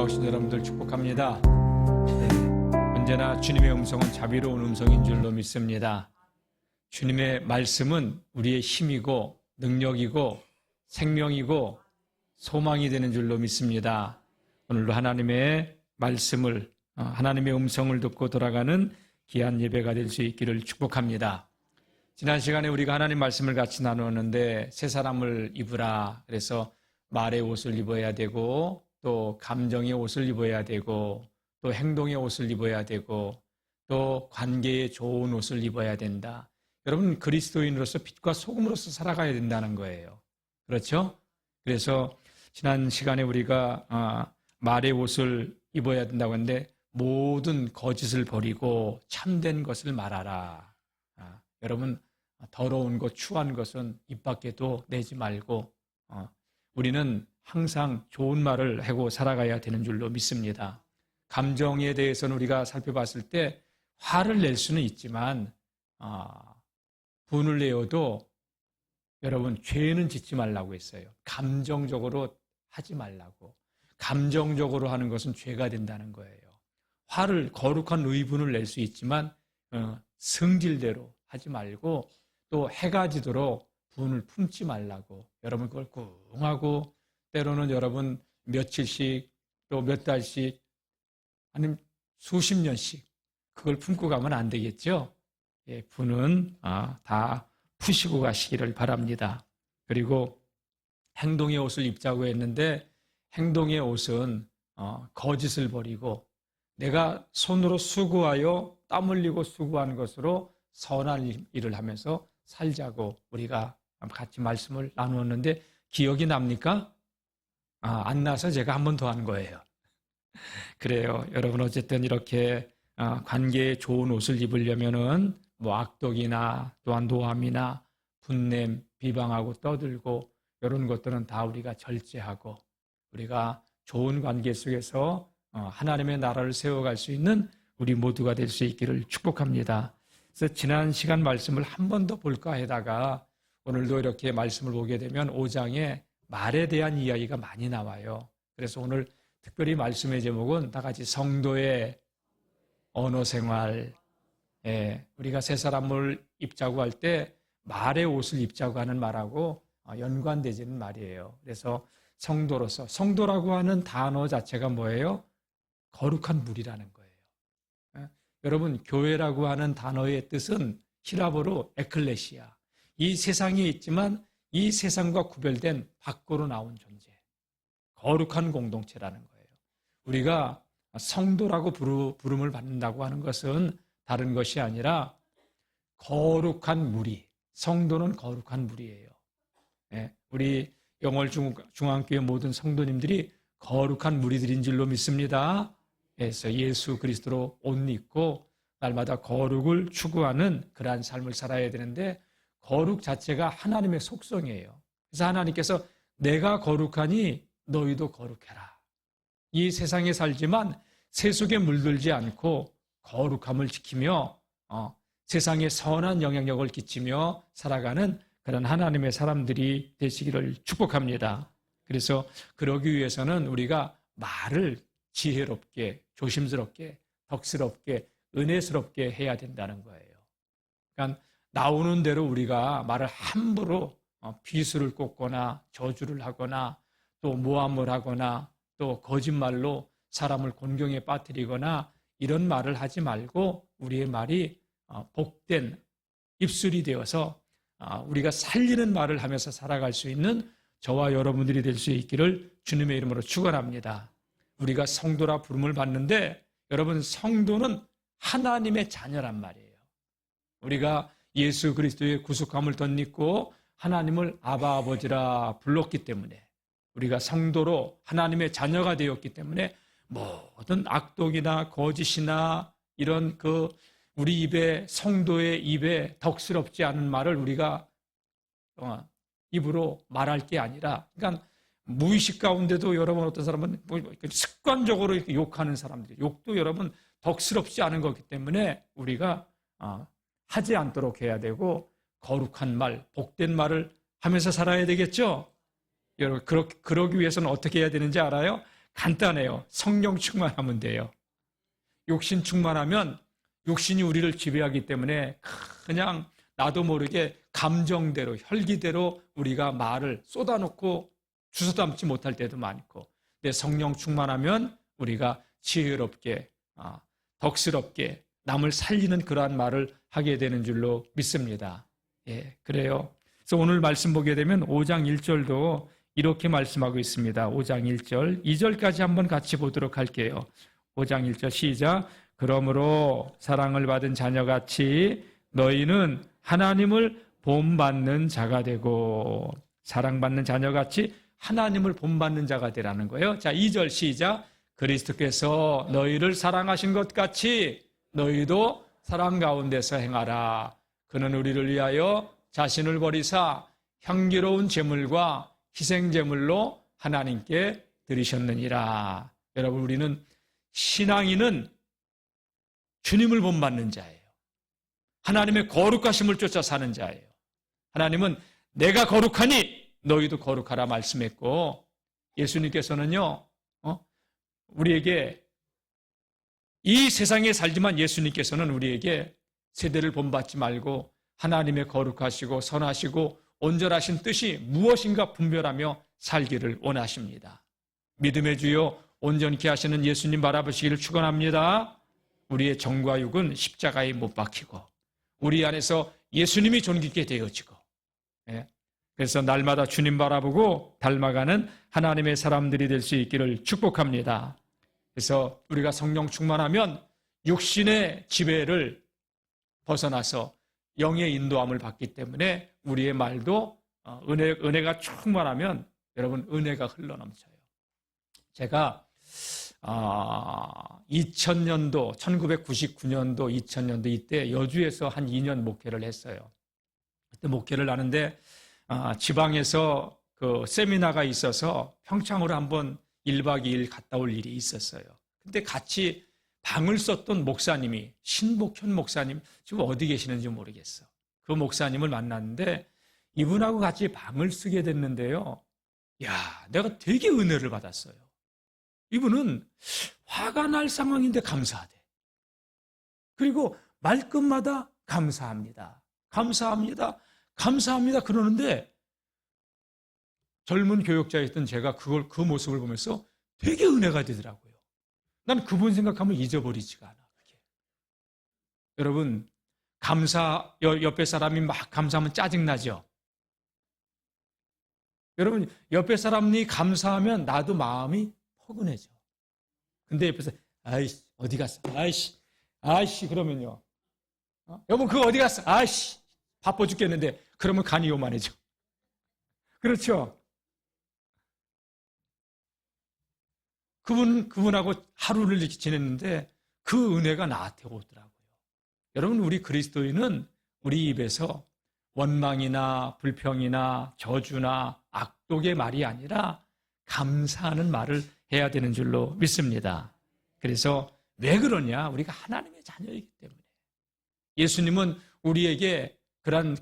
나오신 여러분들 축복합니다. 언제나 주님의 음성은 자비로운 음성인 줄로 믿습니다. 주님의 말씀은 우리의 힘이고 능력이고 생명이고 소망이 되는 줄로 믿습니다. 오늘도 하나님의 말씀을, 하나님의 음성을 듣고 돌아가는 귀한 예배가 될 수 있기를 축복합니다. 지난 시간에 우리가 하나님 말씀을 같이 나누었는데 새 사람을 입으라. 그래서 말의 옷을 입어야 되고 또 감정의 옷을 입어야 되고 또 행동의 옷을 입어야 되고 또 관계에 좋은 옷을 입어야 된다. 여러분, 그리스도인으로서 빛과 소금으로서 살아가야 된다는 거예요. 그렇죠? 그래서 지난 시간에 우리가 말의 옷을 입어야 된다고 했는데 모든 거짓을 버리고 참된 것을 말하라. 여러분, 더러운 것, 추한 것은 입 밖에도 내지 말고 우리는 항상 좋은 말을 하고 살아가야 되는 줄로 믿습니다. 감정에 대해서는 우리가 살펴봤을 때 화를 낼 수는 있지만 분을 내어도 여러분 죄는 짓지 말라고 했어요. 감정적으로 하지 말라고. 감정적으로 하는 것은 죄가 된다는 거예요. 화를, 거룩한 의분을 낼 수 있지만 성질대로 하지 말고 또 해가 지도록 분을 품지 말라고. 여러분 그걸 꾹 하고 때로는 여러분 며칠씩 또 몇 달씩 아니면 수십 년씩 그걸 품고 가면 안 되겠죠. 예, 분은 다 푸시고 가시기를 바랍니다. 그리고 행동의 옷을 입자고 했는데 행동의 옷은 거짓을 버리고 내가 손으로 수고하여 땀 흘리고 수고한 것으로 선한 일을 하면서 살자고 우리가 같이 말씀을 나누었는데 기억이 납니까? 안 나서 제가 한 번 더 한 거예요. 그래요. 여러분 어쨌든 이렇게 관계에 좋은 옷을 입으려면은 뭐 악독이나 또한 노함이나 분냄, 비방하고 떠들고 이런 것들은 다 우리가 절제하고 우리가 좋은 관계 속에서 하나님의 나라를 세워갈 수 있는 우리 모두가 될 수 있기를 축복합니다. 그래서 지난 시간 말씀을 한 번 더 볼까 하다가 오늘도 이렇게 말씀을 보게 되면 5장에 말에 대한 이야기가 많이 나와요. 그래서 오늘 특별히 말씀의 제목은 다 같이 성도의 언어 생활. 우리가 새 사람을 입자고 할 때 말의 옷을 입자고 하는 말하고 연관되지는 말이에요. 그래서 성도로서, 성도라고 하는 단어 자체가 뭐예요? 거룩한 무리라는 거예요. 여러분, 교회라고 하는 단어의 뜻은 히라보로 에클레시아. 이 세상에 있지만 이 세상과 구별된 밖으로 나온 존재. 거룩한 공동체라는 거예요. 우리가 성도라고 부름을 받는다고 하는 것은 다른 것이 아니라 거룩한 무리. 성도는 거룩한 무리예요. 우리 영월 중앙교회 모든 성도님들이 거룩한 무리들인 줄로 믿습니다. 그래서 예수 그리스도로 옷 입고 날마다 거룩을 추구하는 그러한 삶을 살아야 되는데 거룩 자체가 하나님의 속성이에요. 그래서 하나님께서 내가 거룩하니 너희도 거룩해라. 이 세상에 살지만 세속에 물들지 않고 거룩함을 지키며 세상에 선한 영향력을 끼치며 살아가는 그런 하나님의 사람들이 되시기를 축복합니다. 그래서 그러기 위해서는 우리가 말을 지혜롭게, 조심스럽게, 덕스럽게, 은혜스럽게 해야 된다는 거예요. 그러니까 나오는 대로 우리가 말을 함부로 비수를 꽂거나 저주를 하거나 또 모함을 하거나 또 거짓말로 사람을 곤경에 빠뜨리거나 이런 말을 하지 말고 우리의 말이 복된 입술이 되어서 우리가 살리는 말을 하면서 살아갈 수 있는 저와 여러분들이 될 수 있기를 주님의 이름으로 축원합니다. 우리가 성도라 부름을 받는데 여러분 성도는 하나님의 자녀란 말이에요. 우리가 예수 그리스도의 구속함을 덧입고 하나님을 아바 아버지라 불렀기 때문에 우리가 성도로 하나님의 자녀가 되었기 때문에 모든 악독이나 거짓이나 이런 우리 입에 성도의 입에 덕스럽지 않은 말을 우리가 입으로 말할 게 아니라 그러니까 무의식 가운데도 여러분 어떤 사람은 습관적으로 이렇게 욕하는 사람들이 욕도 여러분 덕스럽지 않은 거기 때문에 우리가 하지 않도록 해야 되고 거룩한 말, 복된 말을 하면서 살아야 되겠죠? 여러분 그러기 위해서는 어떻게 해야 되는지 알아요? 간단해요. 성령 충만하면 돼요. 육신 충만하면 육신이 우리를 지배하기 때문에 그냥 나도 모르게 감정대로, 혈기대로 우리가 말을 쏟아놓고 주워 담지 못할 때도 많고, 근데 성령 충만하면 우리가 지혜롭게, 덕스럽게 남을 살리는 그러한 말을 하게 되는 줄로 믿습니다. 예, 그래요. 그래서 오늘 말씀 보게 되면 5장 1절도 이렇게 말씀하고 있습니다. 5장 1절, 2절까지 한번 같이 보도록 할게요. 5장 1절 시작. 그러므로 사랑을 받은 자녀같이 너희는 하나님을 본받는 자가 되고, 사랑받는 자녀같이 하나님을 본받는 자가 되라는 거예요. 자, 2절 시작. 그리스도께서 너희를 사랑하신 것 같이 너희도 사랑 가운데서 행하라. 그는 우리를 위하여 자신을 버리사 향기로운 제물과 희생제물로 하나님께 드리셨느니라. 여러분, 우리는 신앙인은 주님을 본받는 자예요. 하나님의 거룩하심을 쫓아 사는 자예요. 하나님은 내가 거룩하니 너희도 거룩하라 말씀했고, 예수님께서는요, 우리에게 이 세상에 살지만 예수님께서는 우리에게 세대를 본받지 말고 하나님의 거룩하시고 선하시고 온전하신 뜻이 무엇인가 분별하며 살기를 원하십니다. 믿음의 주요 온전케 하시는 예수님 바라보시기를 축원합니다. 우리의 정과 육은 십자가에 못 박히고 우리 안에서 예수님이 존귀케 되어지고, 그래서 날마다 주님 바라보고 닮아가는 하나님의 사람들이 될 수 있기를 축복합니다. 그래서 우리가 성령 충만하면 육신의 지배를 벗어나서 영의 인도함을 받기 때문에 우리의 말도 은혜가 충만하면 여러분 은혜가 흘러넘쳐요. 제가 2000년도, 1999년도, 2000년도 이때 여주에서 한 2년 목회를 했어요. 그때 목회를 하는데 지방에서 그 세미나가 있어서 평창으로 한번 1박 2일 갔다 올 일이 있었어요. 근데 같이 방을 썼던 목사님이, 신복현 목사님, 지금 어디 계시는지 모르겠어. 그 목사님을 만났는데 이분하고 같이 방을 쓰게 됐는데요. 야, 내가 되게 은혜를 받았어요. 이분은 화가 날 상황인데 감사하대. 그리고 말끝마다 감사합니다. 감사합니다. 감사합니다. 그러는데 젊은 교역자였던 제가 그 모습을 보면서 되게 은혜가 되더라고요. 난 그분 생각하면 잊어버리지가 않아. 그게. 여러분, 옆에 사람이 막 감사하면 짜증나죠? 여러분, 옆에 사람이 감사하면 나도 마음이 포근해져. 근데 옆에서, 아이씨, 어디 갔어? 아이씨, 그러면요. 여보, 그거 어디 갔어? 아이씨, 바빠 죽겠는데. 그러면 간이 요만해져. 그렇죠? 그분하고 하루를 이렇게 지냈는데 그 은혜가 나한테 오더라고요. 여러분, 우리 그리스도인은 우리 입에서 원망이나 불평이나 저주나 악독의 말이 아니라 감사하는 말을 해야 되는 줄로 믿습니다. 그래서 왜 그러냐? 우리가 하나님의 자녀이기 때문에. 예수님은 우리에게 그런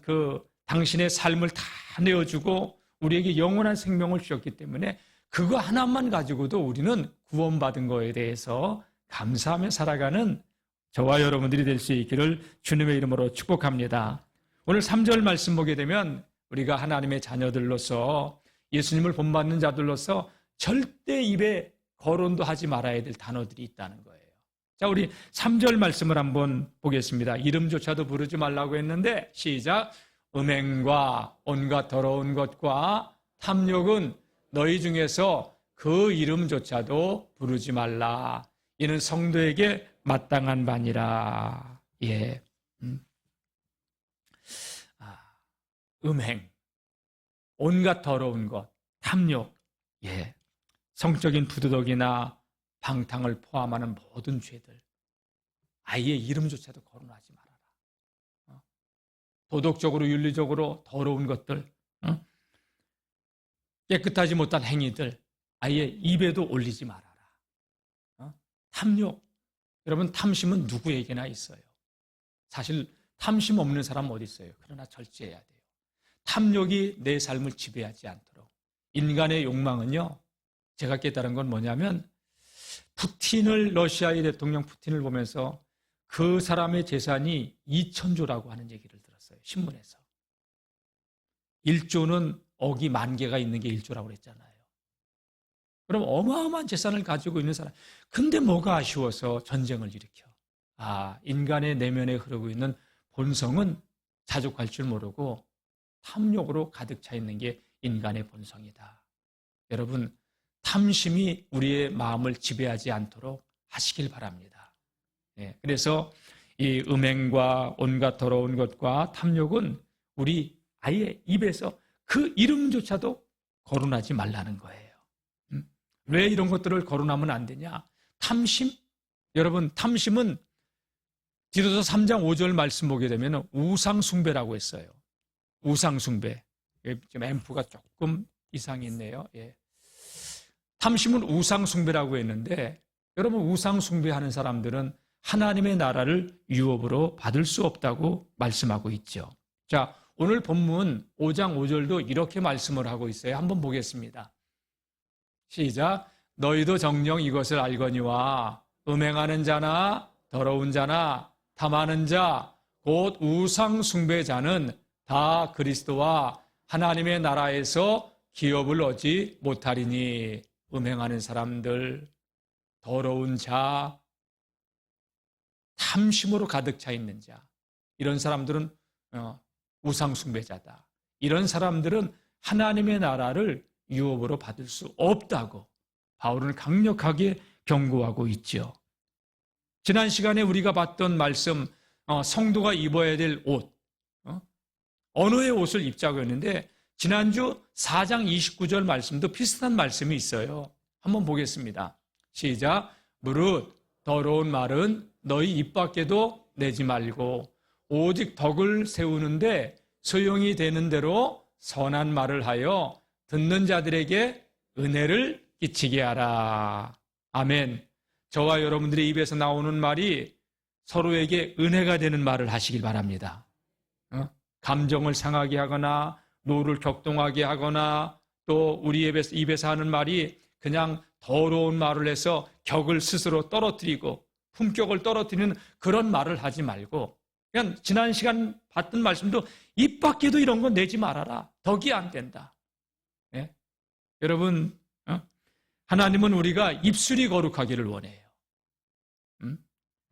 당신의 삶을 다 내어주고 우리에게 영원한 생명을 주셨기 때문에 그거 하나만 가지고도 우리는 구원받은 거에 대해서 감사하며 살아가는 저와 여러분들이 될 수 있기를 주님의 이름으로 축복합니다. 오늘 3절 말씀 보게 되면 우리가 하나님의 자녀들로서 예수님을 본받는 자들로서 절대 입에 거론도 하지 말아야 될 단어들이 있다는 거예요. 자, 우리 3절 말씀을 한번 보겠습니다. 이름조차도 부르지 말라고 했는데 시작. 음행과 온갖 더러운 것과 탐욕은 너희 중에서 그 이름조차도 부르지 말라. 이는 성도에게 마땅한 바니라. 예. 음행, 온갖 더러운 것, 탐욕, 예. 성적인 부도덕이나 방탕을 포함하는 모든 죄들. 아예 이름조차도 거론하지 말아라. 도덕적으로, 윤리적으로 더러운 것들, 깨끗하지 못한 행위들, 아예 입에도 올리지 말아라. 탐욕. 여러분, 탐심은 누구에게나 있어요. 사실 탐심 없는 사람 어디 있어요? 그러나 절제해야 돼요. 탐욕이 내 삶을 지배하지 않도록. 인간의 욕망은요, 제가 깨달은 건 뭐냐면 러시아의 대통령 푸틴을 보면서 그 사람의 재산이 2,000조라고 하는 얘기를 들었어요. 신문에서. 1조는 억이 10,000개가 있는 게 1조라고 그랬잖아요. 그럼 어마어마한 재산을 가지고 있는 사람. 근데 뭐가 아쉬워서 전쟁을 일으켜. 인간의 내면에 흐르고 있는 본성은 자족할 줄 모르고 탐욕으로 가득 차 있는 게 인간의 본성이다. 여러분, 탐심이 우리의 마음을 지배하지 않도록 하시길 바랍니다. 그래서 이 음행과 온갖 더러운 것과 탐욕은 우리 아예 입에서 그 이름조차도 거론하지 말라는 거예요. 왜 이런 것들을 거론하면 안 되냐? 탐심? 여러분, 탐심은 디도서 3장 5절 말씀 보게 되면 우상숭배라고 했어요. 우상숭배. 지금 앰프가 조금 이상이 있네요. 탐심은 우상숭배라고 했는데, 여러분, 우상숭배하는 사람들은 하나님의 나라를 유업으로 받을 수 없다고 말씀하고 있죠. 자, 오늘 본문 5장 5절도 이렇게 말씀을 하고 있어요. 한번 보겠습니다. 시작. 너희도 정녕 이것을 알거니와 음행하는 자나 더러운 자나 탐하는 자 곧 우상 숭배자는 다 그리스도와 하나님의 나라에서 기업을 얻지 못하리니. 음행하는 사람들, 더러운 자, 탐심으로 가득 차 있는 자, 이런 사람들은 우상 숭배자다. 이런 사람들은 하나님의 나라를 유업으로 받을 수 없다고 바울은 강력하게 경고하고 있죠. 지난 시간에 우리가 봤던 말씀, 성도가 입어야 될 옷, 언어의 옷을 입자고 했는데 지난주 4장 29절 말씀도 비슷한 말씀이 있어요. 한번 보겠습니다. 시작. 무릇 더러운 말은 너희 입 밖에도 내지 말고 오직 덕을 세우는데 소용이 되는 대로 선한 말을 하여 듣는 자들에게 은혜를 끼치게 하라. 아멘. 저와 여러분들의 입에서 나오는 말이 서로에게 은혜가 되는 말을 하시길 바랍니다. 감정을 상하게 하거나 노를 격동하게 하거나 또 우리 입에서 하는 말이 그냥 더러운 말을 해서 격을 스스로 떨어뜨리고 품격을 떨어뜨리는 그런 말을 하지 말고 그냥 지난 시간 봤던 말씀도 입 밖에도 이런 거 내지 말아라. 덕이 안 된다. 여러분, 하나님은 우리가 입술이 거룩하기를 원해요.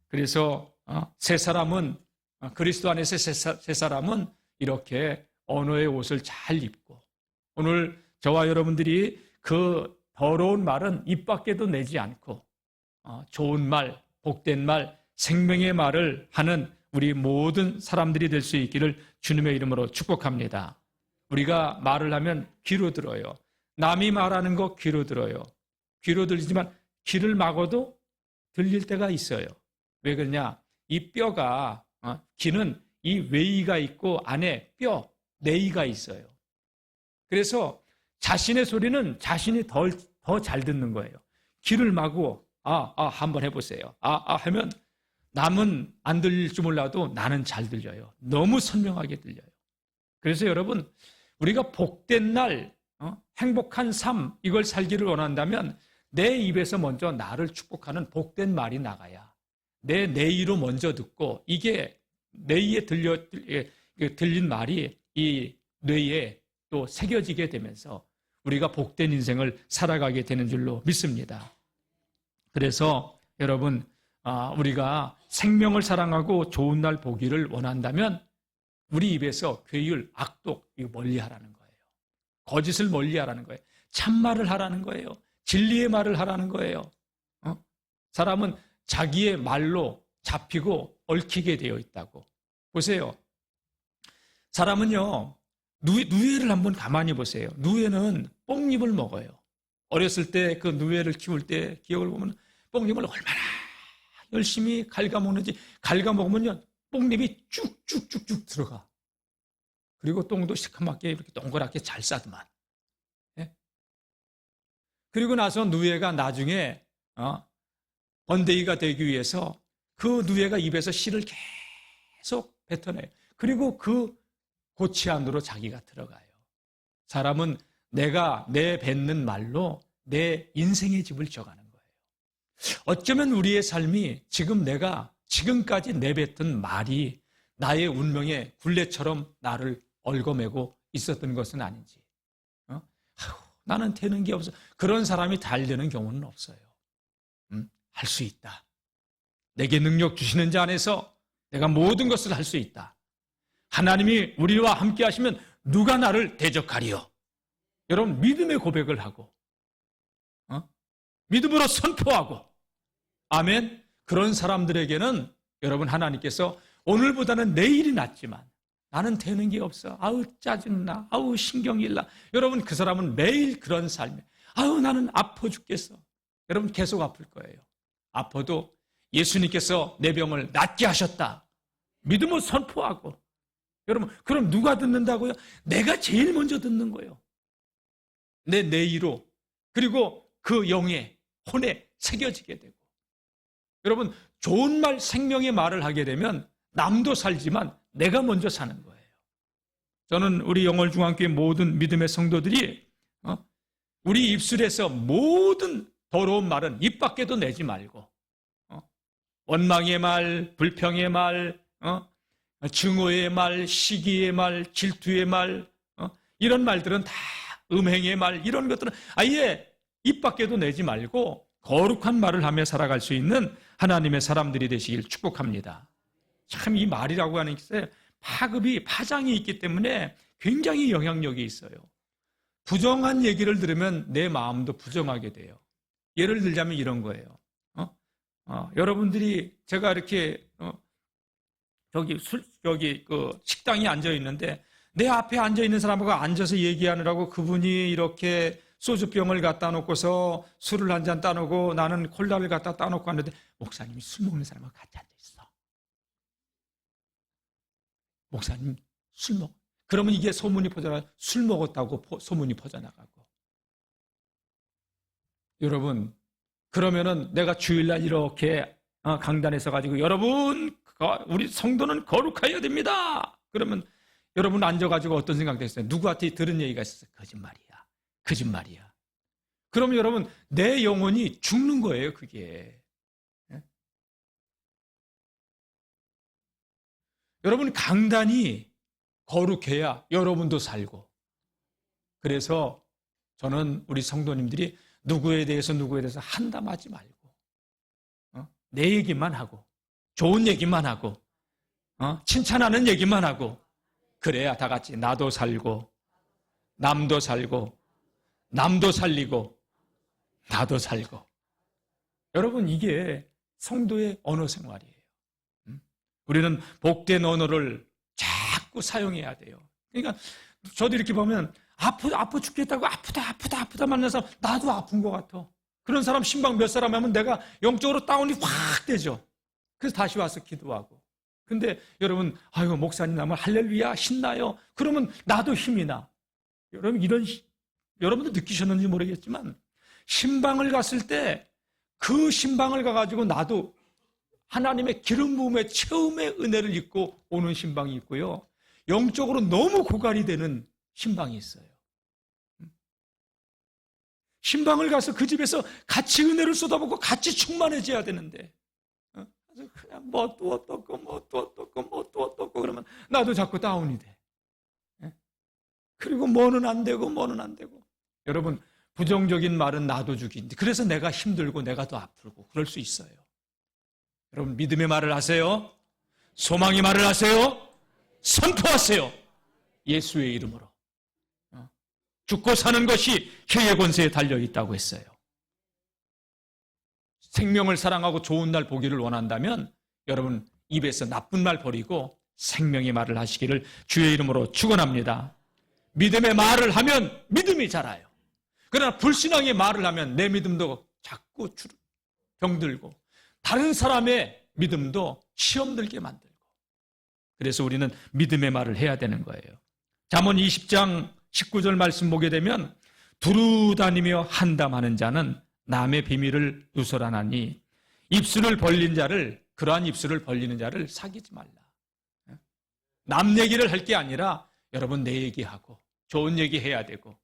그래서 새 사람은 그리스도 안에서 새 사람은 이렇게 언어의 옷을 잘 입고 오늘 저와 여러분들이 그 더러운 말은 입 밖에도 내지 않고 좋은 말, 복된 말, 생명의 말을 하는 우리 모든 사람들이 될 수 있기를 주님의 이름으로 축복합니다. 우리가 말을 하면 귀로 들어요. 남이 말하는 거 귀로 들어요. 귀로 들리지만 귀를 막아도 들릴 때가 있어요. 왜 그러냐? 이 뼈가 귀는 이 외이가 있고 안에 뼈, 내이가 있어요. 그래서 자신의 소리는 자신이 더 잘 듣는 거예요. 귀를 막고 한번 해보세요. 하면 남은 안 들릴 줄 몰라도 나는 잘 들려요. 너무 선명하게 들려요. 그래서 여러분 우리가 복된 날, 행복한 삶 이걸 살기를 원한다면 내 입에서 먼저 나를 축복하는 복된 말이 나가야 내 내의로 먼저 듣고 이게 내의에 들린 말이 이 뇌에 또 새겨지게 되면서 우리가 복된 인생을 살아가게 되는 줄로 믿습니다. 그래서 여러분 우리가 생명을 사랑하고 좋은 날 보기를 원한다면 우리 입에서 괴율, 악독 이거 멀리하라는 거예요. 거짓을 멀리하라는 거예요. 참말을 하라는 거예요. 진리의 말을 하라는 거예요. 사람은 자기의 말로 잡히고 얽히게 되어 있다고. 보세요. 사람은요. 누에를 한번 가만히 보세요. 누에는 뽕잎을 먹어요. 어렸을 때 그 누에를 키울 때 기억을 보면 뽕잎을 얼마나 열심히 갉아먹는지 갉아먹으면요. 뽕잎이 쭉쭉쭉쭉 들어가. 그리고 똥도 시커멓게 이렇게 동그랗게 잘 싸더만. 예? 그리고 나서 누에가 나중에 번데기가 되기 위해서 그 누에가 입에서 씨를 계속 뱉어내요. 그리고 그 고치 안으로 자기가 들어가요. 사람은 내가 내뱉는 말로 내 인생의 집을 지어가는 거예요. 어쩌면 우리의 삶이 지금까지 내뱉은 말이 나의 운명의 굴레처럼 나를 얽어매고 있었던 것은 아닌지. 나는 되는 게 없어. 그런 사람이 달되는 경우는 없어요. 할 수 있다. 내게 능력 주시는 자 안에서 내가 모든 것을 할 수 있다. 하나님이 우리와 함께 하시면 누가 나를 대적하리요? 여러분, 믿음의 고백을 하고 믿음으로 선포하고, 아멘. 그런 사람들에게는 여러분, 하나님께서 오늘보다는 내일이 낫지만 나는 되는 게 없어. 아우 짜증나. 아우 신경일나. 여러분, 그 사람은 매일 그런 삶에 아우 나는 아파 죽겠어. 여러분, 계속 아플 거예요. 아파도 예수님께서 내 병을 낫게 하셨다. 믿음으로 선포하고. 여러분, 그럼 누가 듣는다고요? 내가 제일 먼저 듣는 거예요. 내 뇌로, 그리고 그 영의 혼에 새겨지게 되고. 여러분, 좋은 말, 생명의 말을 하게 되면 남도 살지만 내가 먼저 사는 거예요. 저는 우리 영월중앙교회 모든 믿음의 성도들이 우리 입술에서 모든 더러운 말은 입 밖에도 내지 말고, 원망의 말, 불평의 말, 증오의 말, 시기의 말, 질투의 말, 이런 말들은 다 음행의 말, 이런 것들은 아예 입 밖에도 내지 말고 거룩한 말을 하며 살아갈 수 있는 하나님의 사람들이 되시길 축복합니다. 참 이 말이라고 하는 게 파장이 있기 때문에 굉장히 영향력이 있어요. 부정한 얘기를 들으면 내 마음도 부정하게 돼요. 예를 들자면 이런 거예요. 여러분들이 제가 이렇게 그 식당에 앉아 있는데 내 앞에 앉아 있는 사람하고 앉아서 얘기하느라고 그분이 이렇게 소주병을 갖다 놓고서 술을 한 잔 따놓고 나는 콜라를 갖다 따놓고 하는데 목사님이 술 먹는 사람하고 같이 앉아 있어. 목사님 술 먹. 그러면 이게 소문이 퍼져나가 술 먹었다고 소문이 퍼져나가고. 여러분, 그러면은 내가 주일날 이렇게 강단에서 가지고 여러분, 우리 성도는 거룩해야 됩니다. 그러면 여러분 앉아가지고 어떤 생각 됐어요? 누구한테 들은 얘기가 있었어요? 거짓말이야. 그러면 여러분, 내 영혼이 죽는 거예요, 그게. 여러분, 강단이 거룩해야 여러분도 살고. 그래서 저는 우리 성도님들이 누구에 대해서 한담하지 말고 내 얘기만 하고 좋은 얘기만 하고 칭찬하는 얘기만 하고, 그래야 다 같이 나도 살고 남도 살고 남도 살리고 나도 살고. 여러분, 이게 성도의 언어 생활이에요. 우리는 복된 언어를 자꾸 사용해야 돼요. 그러니까 저도 이렇게 보면 아파 죽겠다고 아프다 만난 사람, 나도 아픈 것 같아. 그런 사람 신방 몇 사람 하면 내가 영적으로 다운이 확 되죠. 그래서 다시 와서 기도하고. 근데 여러분, 아이고 목사님 나면 할렐루야 신나요. 그러면 나도 힘이 나. 여러분, 여러분도 느끼셨는지 모르겠지만 신방을 갔을 때 그 신방을 가가지고 나도 하나님의 기름 부음의 체험의 은혜를 입고 오는 신방이 있고요. 영적으로 너무 고갈이 되는 신방이 있어요. 신방을 가서 그 집에서 같이 은혜를 쏟아붓고 같이 충만해져야 되는데 그냥 뭐 또 어떻고 그러면 나도 자꾸 다운이 돼. 그리고 뭐는 안 되고. 여러분, 부정적인 말은 나도 죽인데 그래서 내가 힘들고 내가 더 아프고 그럴 수 있어요. 여러분, 믿음의 말을 하세요. 소망의 말을 하세요. 선포하세요. 예수의 이름으로. 죽고 사는 것이 혀의 권세에 달려있다고 했어요. 생명을 사랑하고 좋은 날 보기를 원한다면 여러분, 입에서 나쁜 말 버리고 생명의 말을 하시기를 주의 이름으로 축원합니다. 믿음의 말을 하면 믿음이 자라요. 그러나 불신앙의 말을 하면 내 믿음도 자꾸 병들고 다른 사람의 믿음도 시험 들게 만들고. 그래서 우리는 믿음의 말을 해야 되는 거예요. 잠언 20장 19절 말씀 보게 되면 두루 다니며 한담하는 자는 남의 비밀을 누설하나니 그러한 입술을 벌리는 자를 사귀지 말라. 남 얘기를 할 게 아니라 여러분 내 얘기하고 좋은 얘기 해야 되고.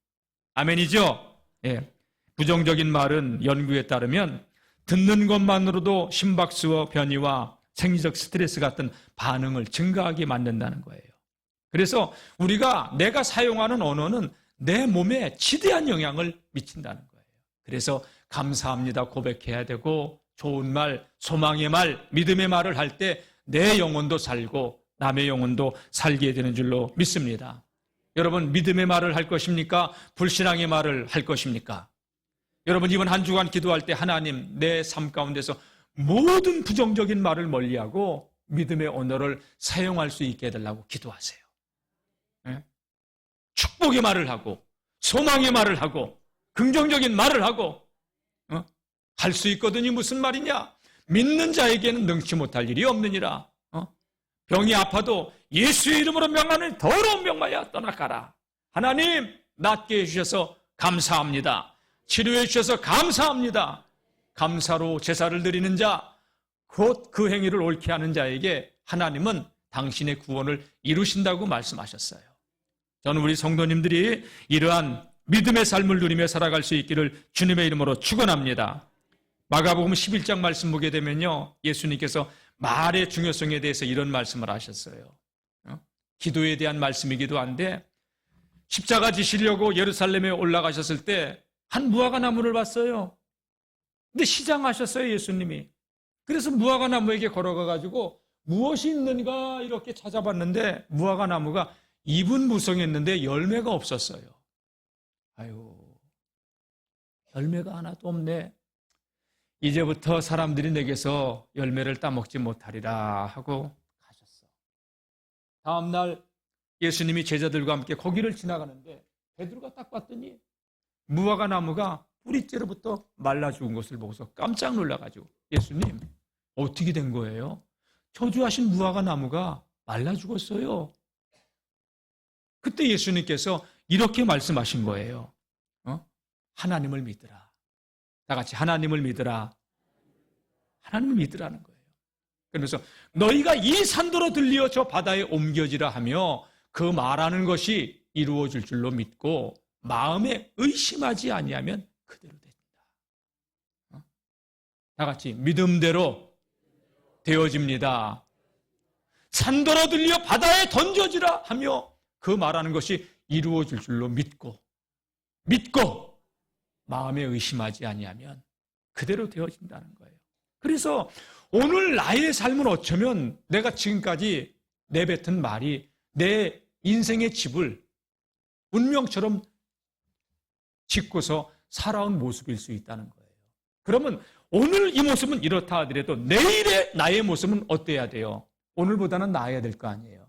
아멘이죠? 예. 부정적인 말은 연구에 따르면 듣는 것만으로도 심박수와 변이와 생리적 스트레스 같은 반응을 증가하게 만든다는 거예요. 그래서 내가 사용하는 언어는 내 몸에 지대한 영향을 미친다는 거예요. 그래서 감사합니다 고백해야 되고, 좋은 말, 소망의 말, 믿음의 말을 할 때 내 영혼도 살고 남의 영혼도 살게 되는 줄로 믿습니다. 여러분, 믿음의 말을 할 것입니까? 불신앙의 말을 할 것입니까? 여러분, 이번 한 주간 기도할 때 하나님, 내 삶 가운데서 모든 부정적인 말을 멀리하고 믿음의 언어를 사용할 수 있게 해달라고 기도하세요. 네? 축복의 말을 하고 소망의 말을 하고 긍정적인 말을 하고 할 수 있거든요. 무슨 말이냐? 믿는 자에게는 능치 못할 일이 없느니라. 병이 아파도 예수의 이름으로 명하는 더러운 병마야 떠나가라. 하나님, 낫게 해주셔서 감사합니다. 치료해 주셔서 감사합니다. 감사로 제사를 드리는 자, 곧 그 행위를 옳게 하는 자에게 하나님은 당신의 구원을 이루신다고 말씀하셨어요. 저는 우리 성도님들이 이러한 믿음의 삶을 누리며 살아갈 수 있기를 주님의 이름으로 축원합니다. 마가복음 11장 말씀 보게 되면요, 예수님께서 말의 중요성에 대해서 이런 말씀을 하셨어요. 기도에 대한 말씀이기도 한데, 십자가 지시려고 예루살렘에 올라가셨을 때 한 무화과 나무를 봤어요. 근데 시장하셨어요, 예수님이. 그래서 무화과 나무에게 걸어가가지고 무엇이 있는가 이렇게 찾아봤는데 무화과 나무가 잎은 무성했는데 열매가 없었어요. 아유, 열매가 하나도 없네. 이제부터 사람들이 내게서 열매를 따먹지 못하리라 하고 가셨어. 다음날 예수님이 제자들과 함께 거기를 지나가는데 베드로가 딱 봤더니 무화과 나무가 뿌리째로부터 말라 죽은 것을 보고서 깜짝 놀라가지고, 예수님, 어떻게 된 거예요? 저주하신 무화과 나무가 말라 죽었어요. 그때 예수님께서 이렇게 말씀하신 거예요. 하나님을 믿으라. 다 같이 하나님을 믿으라. 하나님을 믿으라는 거예요. 그러면서 너희가 이 산도로 들려 저 바다에 옮겨지라 하며 그 말하는 것이 이루어질 줄로 믿고 마음에 의심하지 아니하면 그대로 됩니다. 다 같이 믿음대로 되어집니다. 산도로 들려 바다에 던져지라 하며 그 말하는 것이 이루어질 줄로 믿고 마음에 의심하지 아니하면 그대로 되어진다는 거예요. 그래서 오늘 나의 삶은 어쩌면 내가 지금까지 내뱉은 말이 내 인생의 집을 운명처럼 짓고서 살아온 모습일 수 있다는 거예요. 그러면 오늘 이 모습은 이렇다 하더라도 내일의 나의 모습은 어때야 돼요? 오늘보다는 나아야 될 거 아니에요.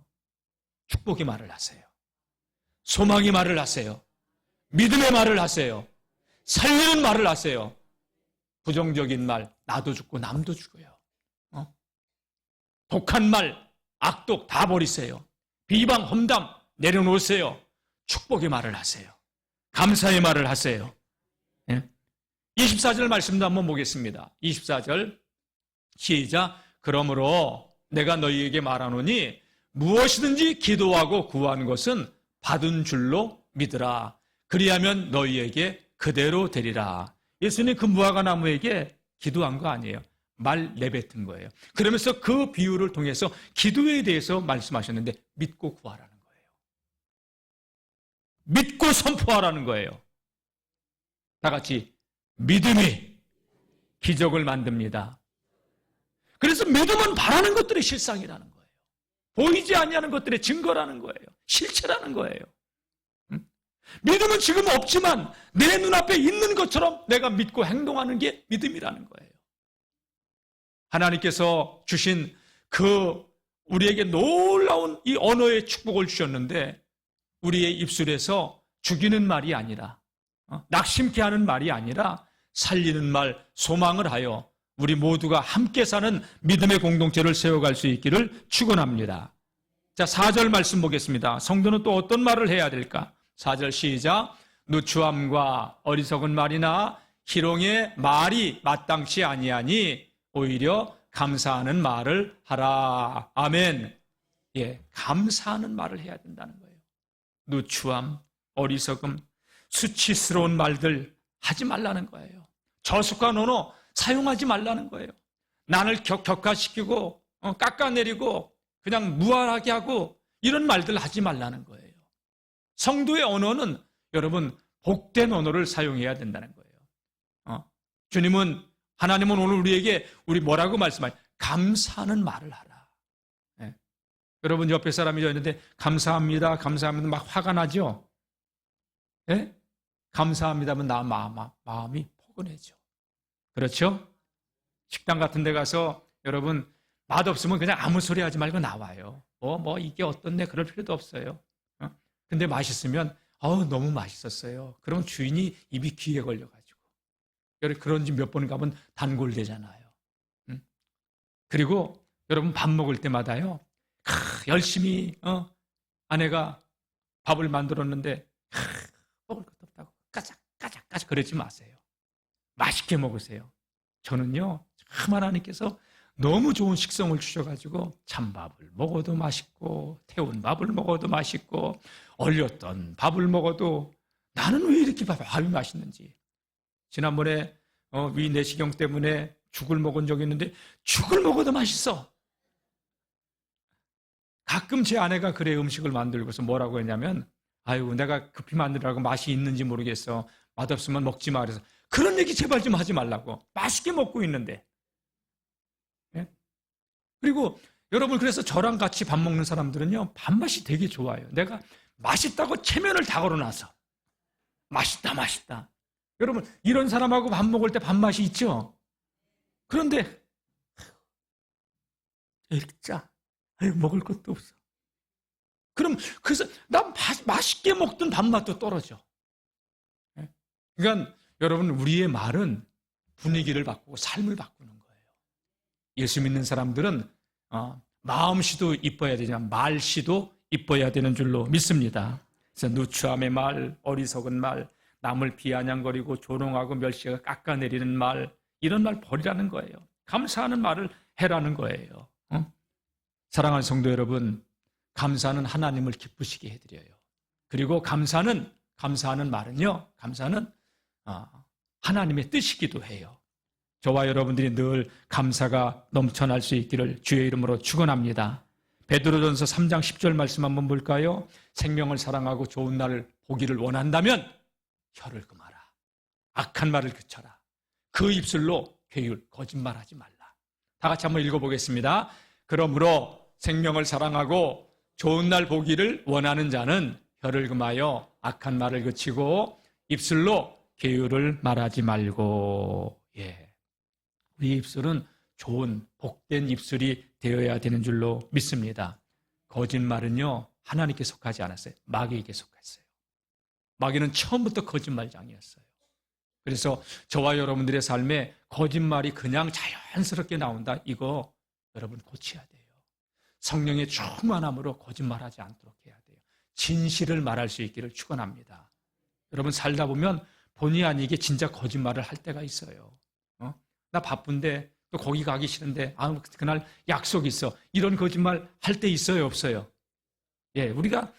축복의 말을 하세요. 소망의 말을 하세요. 믿음의 말을 하세요. 살리는 말을 하세요. 부정적인 말, 나도 죽고 남도 죽어요. 독한 말, 악독 다 버리세요. 비방, 험담 내려놓으세요. 축복의 말을 하세요. 감사의 말을 하세요. 24절 말씀도 한번 보겠습니다. 24절 시작. 그러므로 내가 너희에게 말하노니 무엇이든지 기도하고 구하는 것은 받은 줄로 믿으라. 그리하면 너희에게 그대로 되리라. 예수님 그 무화과 나무에게 기도한 거 아니에요. 말 내뱉은 거예요. 그러면서 그 비유를 통해서 기도에 대해서 말씀하셨는데 믿고 구하라는 거예요. 믿고 선포하라는 거예요. 다 같이 믿음이 기적을 만듭니다. 그래서 믿음은 바라는 것들의 실상이라는 거예요. 보이지 아니하는 것들의 증거라는 거예요. 실체라는 거예요. 믿음은 지금 없지만 내 눈앞에 있는 것처럼 내가 믿고 행동하는 게 믿음이라는 거예요. 하나님께서 주신 우리에게 놀라운 이 언어의 축복을 주셨는데 우리의 입술에서 죽이는 말이 아니라 낙심케 하는 말이 아니라 살리는 말, 소망을 하여 우리 모두가 함께 사는 믿음의 공동체를 세워갈 수 있기를 축원합니다. 자, 4절 말씀 보겠습니다. 성도는 또 어떤 말을 해야 될까? 4절 시작. 누추함과 어리석은 말이나 희롱의 말이 마땅치 아니하니 오히려 감사하는 말을 하라. 아멘. 예, 감사하는 말을 해야 된다는 거예요. 누추함, 어리석음, 수치스러운 말들 하지 말라는 거예요. 저속한 언어 사용하지 말라는 거예요. 난을 격화시키고 깎아내리고 그냥 무한하게 하고 이런 말들 하지 말라는 거예요. 성도의 언어는 여러분 복된 언어를 사용해야 된다는 거예요. 주님은 하나님은 오늘 우리에게 우리 뭐라고 말씀하세요? 감사하는 말을 하라. 네. 여러분 옆에 사람이 있는데 감사합니다, 감사합니다 막 화가 나죠? 네? 감사합니다면 나 마음이 포근해져. 그렇죠? 식당 같은 데 가서 여러분 맛없으면 그냥 아무 소리 하지 말고 나와요. 이게 어떻네 그럴 필요도 없어요. 근데 맛있으면 너무 맛있었어요. 그럼 주인이 입이 귀에 걸려가지고 그런 집 몇 번 가면 단골되잖아요. 그리고 여러분 밥 먹을 때마다요 열심히 아내가 밥을 만들었는데 먹을 것도 없다고 까작까작 그러지 마세요. 맛있게 먹으세요. 저는요 참 하나님께서 너무 좋은 식성을 주셔가지고 찬밥을 먹어도 맛있고 태운 밥을 먹어도 맛있고 얼렸던 밥을 먹어도 나는 왜 이렇게 밥이 맛있는지. 지난번에 위 내시경 때문에 죽을 먹은 적이 있는데 죽을 먹어도 맛있어. 가끔 제 아내가 그래 음식을 만들고서 뭐라고 했냐면 아유 내가 급히 만들라고 맛이 있는지 모르겠어. 맛없으면 먹지 마. 그래서 그런 얘기 제발 좀 하지 말라고. 맛있게 먹고 있는데. 네? 그리고 여러분 그래서 저랑 같이 밥 먹는 사람들은요 밥맛이 되게 좋아요. 내가 맛있다고 체면을 다 걸어놔서 맛있다. 여러분 이런 사람하고 밥 먹을 때 밥맛이 있죠? 그런데 이렇게 짜. 아유 먹을 것도 없어. 그래서 난 맛있게 먹던 밥맛도 떨어져. 네? 그러니까 여러분 우리의 말은 분위기를 바꾸고 삶을 바꾸는 거예요. 예수 믿는 사람들은 마음씨도 이뻐야 되지만 말씨도 이뻐야 되는 줄로 믿습니다. 그래서 누추함의 말, 어리석은 말, 남을 비아냥거리고 조롱하고 멸시하고 깎아내리는 말, 이런 말 버리라는 거예요. 감사하는 말을 해라는 거예요. 사랑하는 성도 여러분, 감사는 하나님을 기쁘시게 해드려요. 그리고 감사하는 말은요, 감사는 하나님의 뜻이기도 해요. 저와 여러분들이 늘 감사가 넘쳐날 수 있기를 주의 이름으로 축원합니다. 베드로전서 3장 10절 말씀 한번 볼까요? 생명을 사랑하고 좋은 날을 보기를 원한다면 혀를 금하라. 악한 말을 그쳐라. 그 입술로 괴율, 거짓말하지 말라. 다 같이 한번 읽어보겠습니다. 그러므로 생명을 사랑하고 좋은 날 보기를 원하는 자는 혀를 금하여 악한 말을 그치고 입술로 괴율을 말하지 말고. 우리 입술은 좋은 복된 입술이 되어야 되는 줄로 믿습니다. 거짓말은요 하나님께 속하지 않았어요. 마귀에게 속했어요. 마귀는 처음부터 거짓말장이었어요. 그래서 저와 여러분들의 삶에 거짓말이 그냥 자연스럽게 나온다. 이거 여러분 고쳐야 돼요. 성령의 충만함으로 거짓말하지 않도록 해야 돼요. 진실을 말할 수 있기를 축원합니다. 여러분 살다 보면 본의 아니게 진짜 거짓말을 할 때가 있어요. 나 바쁜데 또 거기 가기 싫은데 그날 약속 있어. 이런 거짓말 할 때 있어요, 없어요? 우리가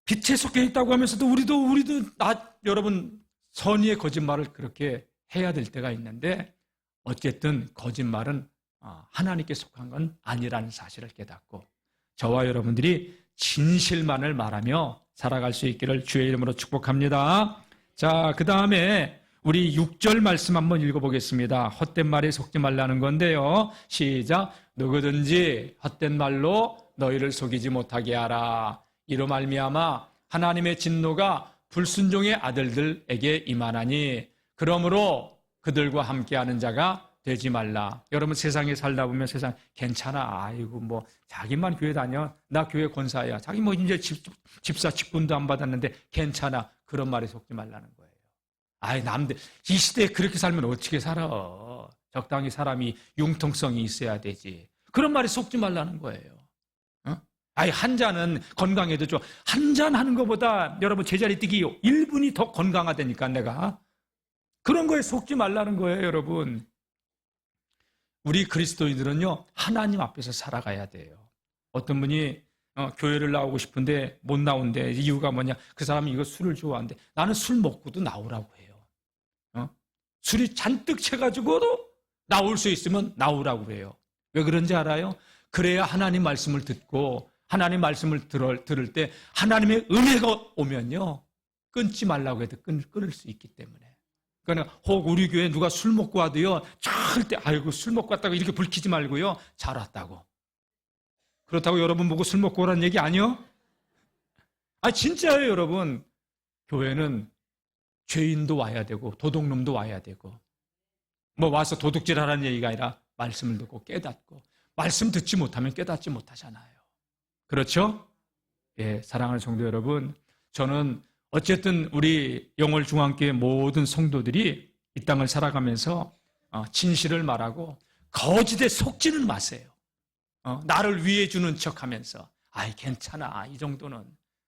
빛에 속해 있다고 하면서도 우리도 여러분 선의의 거짓말을 그렇게 해야 될 때가 있는데 어쨌든 거짓말은 하나님께 속한 건 아니라는 사실을 깨닫고 저와 여러분들이 진실만을 말하며 살아갈 수 있기를 주의 이름으로 축복합니다. 자, 그 다음에 우리 6절 말씀 한번 읽어보겠습니다. 헛된 말에 속지 말라는 건데요. 시작. 누구든지 헛된 말로 너희를 속이지 못하게 하라. 이로 말미암아 하나님의 진노가 불순종의 아들들에게 임하나니 그러므로 그들과 함께하는 자가 되지 말라. 여러분 세상에 살다 보면 세상 괜찮아. 아이고 뭐 자기만 교회 다녀. 나 교회 권사야. 자기 뭐 이제 집사 직분도 안 받았는데 괜찮아. 그런 말에 속지 말라는 거예요. 남들 이 시대에 그렇게 살면 어떻게 살아? 적당히 사람이 융통성이 있어야 되지. 그런 말에 속지 말라는 거예요. 한 잔은 건강에도 좋아. 한 잔 하는 것보다 여러분 제자리 뛰기 1분이 더 건강하다니까 내가. 그런 거에 속지 말라는 거예요, 여러분. 우리 그리스도인들은요 하나님 앞에서 살아가야 돼요. 어떤 분이 교회를 나오고 싶은데 못 나온대. 이유가 뭐냐? 그 사람이 이거 술을 좋아하는데 나는 술 먹고도 나오라고 해요. 술이 잔뜩 채가지고도 나올 수 있으면 나오라고 그래요. 왜 그런지 알아요? 그래야 하나님 말씀을 듣고 하나님 말씀을 들을 때 하나님의 은혜가 오면요, 끊지 말라고 해도 끊을 수 있기 때문에. 그러니까 혹 우리 교회 누가 술 먹고 와도요, 절대 아이고 술 먹고 왔다고 이렇게 불키지 말고요, 잘 왔다고. 그렇다고 여러분 보고 술 먹고 오라는 얘기 아니요? 진짜예요. 여러분, 교회는 죄인도 와야 되고 도둑놈도 와야 되고, 뭐 와서 도둑질하라는 얘기가 아니라 말씀을 듣고 깨닫고, 말씀 듣지 못하면 깨닫지 못하잖아요. 그렇죠? 예, 사랑하는 성도 여러분, 저는 어쨌든 우리 영월중앙교회 모든 성도들이 이 땅을 살아가면서 진실을 말하고 거짓에 속지는 마세요. 나를 위해 주는 척하면서 괜찮아, 이 정도는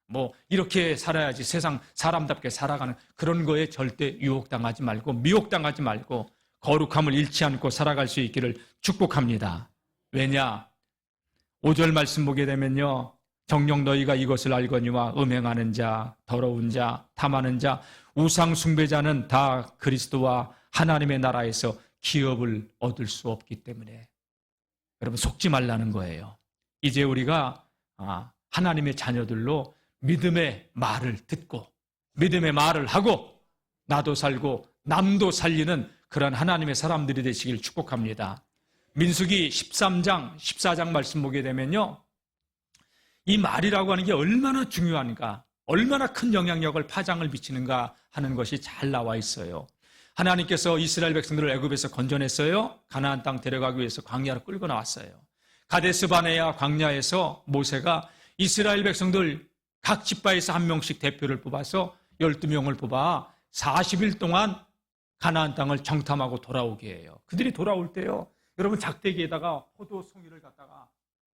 뭐 이렇게 살아야지 세상 사람답게 살아가는 그런 거에 절대 유혹당하지 말고 미혹당하지 말고 거룩함을 잃지 않고 살아갈 수 있기를 축복합니다. 왜냐? 5절 말씀 보게 되면요, 정녕 너희가 이것을 알거니와 음행하는 자, 더러운 자, 탐하는 자, 우상 숭배자는 다 그리스도와 하나님의 나라에서 기업을 얻을 수 없기 때문에 여러분 속지 말라는 거예요. 이제 우리가 하나님의 자녀들로 믿음의 말을 듣고 믿음의 말을 하고 나도 살고 남도 살리는 그런 하나님의 사람들이 되시길 축복합니다. 민수기 13장, 14장 말씀 보게 되면요, 이 말이라고 하는 게 얼마나 중요한가, 얼마나 큰 영향력을 파장을 미치는가 하는 것이 잘 나와 있어요. 하나님께서 이스라엘 백성들을 애굽에서 건져냈어요. 가나안 땅 데려가기 위해서 광야로 끌고 나왔어요. 가데스 바네아 광야에서 모세가 이스라엘 백성들 각 지파에서 한 명씩 대표를 뽑아서 12명을 뽑아 40일 동안 가나안 땅을 정탐하고 돌아오게 해요. 그들이 돌아올 때요, 여러분 작대기에다가 포도 송이를 갖다가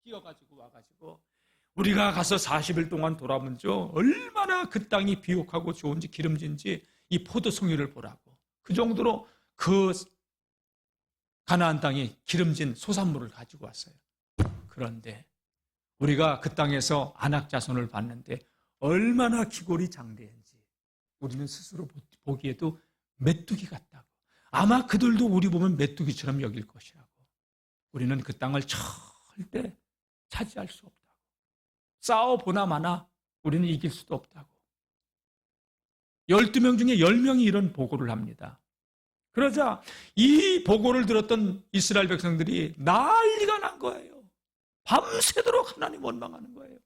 끼워가지고 와가지고 우리가 가서 40일 동안 돌아보죠, 얼마나 그 땅이 비옥하고 좋은지 기름진지 이 포도 송이를 보라고. 그 정도로 그 가나안 땅이 기름진 소산물을 가지고 왔어요. 그런데 우리가 그 땅에서 안악 자손을 봤는데 얼마나 기골이 장대한지 우리는 스스로 보기에도 메뚜기 같다고. 아마 그들도 우리 보면 메뚜기처럼 여길 것이라고. 우리는 그 땅을 절대 차지할 수 없다고. 싸워보나 마나 우리는 이길 수도 없다고. 12명 중에 10명이 이런 보고를 합니다. 그러자 이 보고를 들었던 이스라엘 백성들이 난리가 난 거예요. 밤새도록 하나님 원망하는 거예요.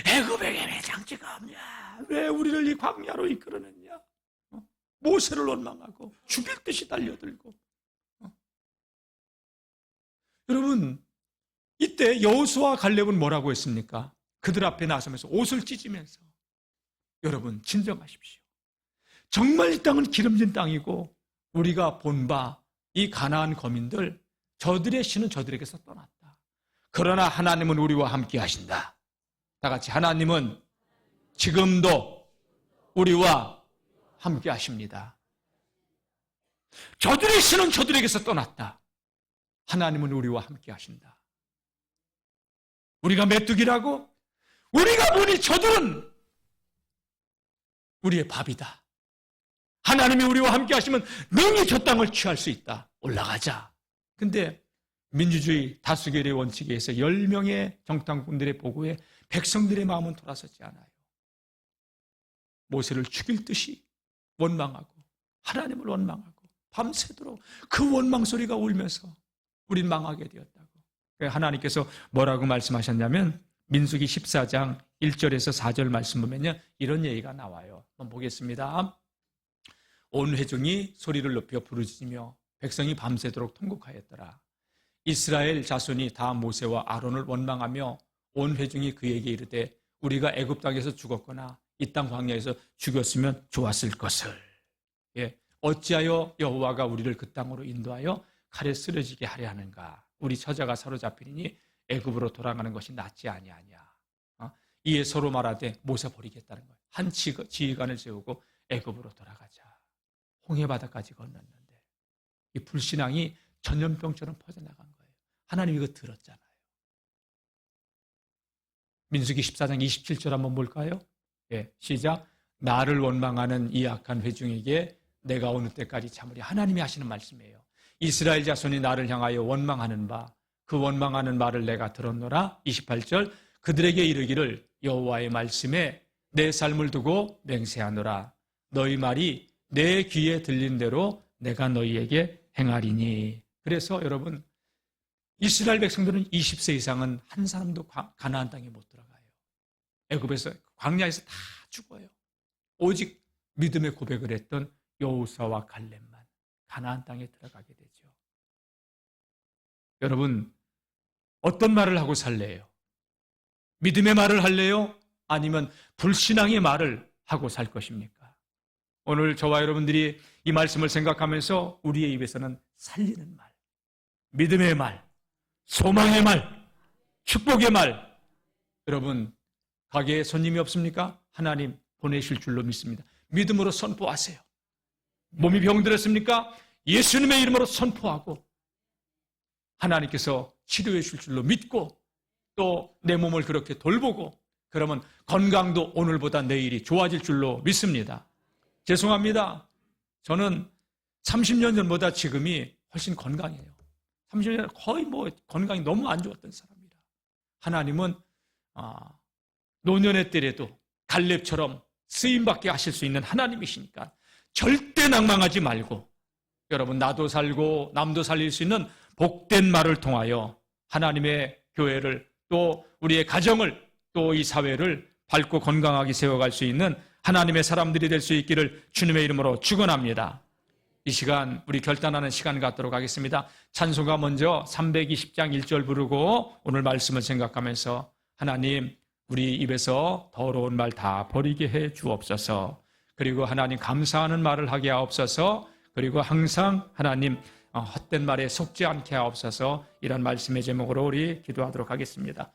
애굽에게 왜 장치가 없냐? 왜 우리를 이 광야로 이끌어냈냐? 모세를 원망하고 죽일 듯이 달려들고. 여러분, 이때 여호수아와 갈렙은 뭐라고 했습니까? 그들 앞에 나서면서 옷을 찢으면서, 여러분 진정하십시오. 정말 이 땅은 기름진 땅이고 우리가 본 바 이 가나안 거민들, 저들의 신은 저들에게서 떠났다. 그러나 하나님은 우리와 함께 하신다. 다 같이, 하나님은 지금도 우리와 함께 하십니다. 저들의 신은 저들에게서 떠났다. 하나님은 우리와 함께 하신다. 우리가 메뚜기라고? 우리가 보니 저들은 우리의 밥이다. 하나님이 우리와 함께 하시면 능히 저 땅을 취할 수 있다. 올라가자. 근데 민주주의 다수결의 원칙에 의해서 10명의 정탐꾼들의 보고에 백성들의 마음은 돌아서지 않아요. 모세를 죽일 듯이 원망하고 하나님을 원망하고 밤새도록 그 원망 소리가 울면서 우린 망하게 되었다고. 하나님께서 뭐라고 말씀하셨냐면 민수기 14장 1절에서 4절 말씀 보면요, 이런 얘기가 나와요. 한번 보겠습니다. 온 회중이 소리를 높여 부르짖으며 백성이 밤새도록 통곡하였더라. 이스라엘 자손이 다 모세와 아론을 원망하며 온 회중이 그에게 이르되 우리가 애굽 땅에서 죽었거나 이 땅 광야에서 죽었으면 좋았을 것을. 어찌하여 여호와가 우리를 그 땅으로 인도하여 칼에 쓰러지게 하려 하는가? 우리 처자가 사로잡히니 애굽으로 돌아가는 것이 낫지 아니하냐? 이에 서로 말하되 모세 버리겠다는 거예요. 한 지휘관을 세우고 애굽으로 돌아가자. 홍해 바다까지 건넜는데 이 불신앙이 전염병처럼 퍼져나간 거예요. 하나님 이거 들었잖아요. 민수기 14장 27절 한번 볼까요? 시작. 나를 원망하는 이 악한 회중에게 내가 어느 때까지 참으리. 하나님이 하시는 말씀이에요. 이스라엘 자손이 나를 향하여 원망하는 바, 그 원망하는 말을 내가 들었노라. 28절, 그들에게 이르기를 여호와의 말씀에 내 삶을 두고 맹세하노라. 너희 말이 내 귀에 들린 대로 내가 너희에게 행하리니. 그래서 여러분, 이스라엘 백성들은 20세 이상은 한 사람도 가나안 땅에 못 들어가요. 애굽에서, 광야에서 다 죽어요. 오직 믿음의 고백을 했던 여호수아와 갈렙만 가나안 땅에 들어가게 되죠. 여러분, 어떤 말을 하고 살래요? 믿음의 말을 할래요? 아니면 불신앙의 말을 하고 살 것입니까? 오늘 저와 여러분들이 이 말씀을 생각하면서 우리의 입에서는 살리는 말, 믿음의 말, 소망의 말, 축복의 말. 여러분, 가게에 손님이 없습니까? 하나님 보내실 줄로 믿습니다. 믿음으로 선포하세요. 몸이 병들었습니까? 예수님의 이름으로 선포하고 하나님께서 치료해 줄 줄로 믿고 또 내 몸을 그렇게 돌보고 그러면 건강도 오늘보다 내일이 좋아질 줄로 믿습니다. 죄송합니다. 저는 30년 전보다 지금이 훨씬 건강해요. 30년 전 거의 건강이 너무 안 좋았던 사람이라. 하나님은 노년의 때에도 갈렙처럼 쓰임받게 하실 수 있는 하나님이시니까 절대 낭망하지 말고 여러분, 나도 살고 남도 살릴 수 있는 복된 말을 통하여 하나님의 교회를 또 우리의 가정을 또 이 사회를 밝고 건강하게 세워갈 수 있는 하나님의 사람들이 될 수 있기를 주님의 이름으로 축원합니다. 이 시간 우리 결단하는 시간 갖도록 하겠습니다. 찬송가 먼저 320장 1절 부르고 오늘 말씀을 생각하면서 하나님, 우리 입에서 더러운 말 다 버리게 해 주옵소서. 그리고 하나님 감사하는 말을 하게 하옵소서. 그리고 항상 하나님 헛된 말에 속지 않게 하옵소서. 이런 말씀의 제목으로 우리 기도하도록 하겠습니다.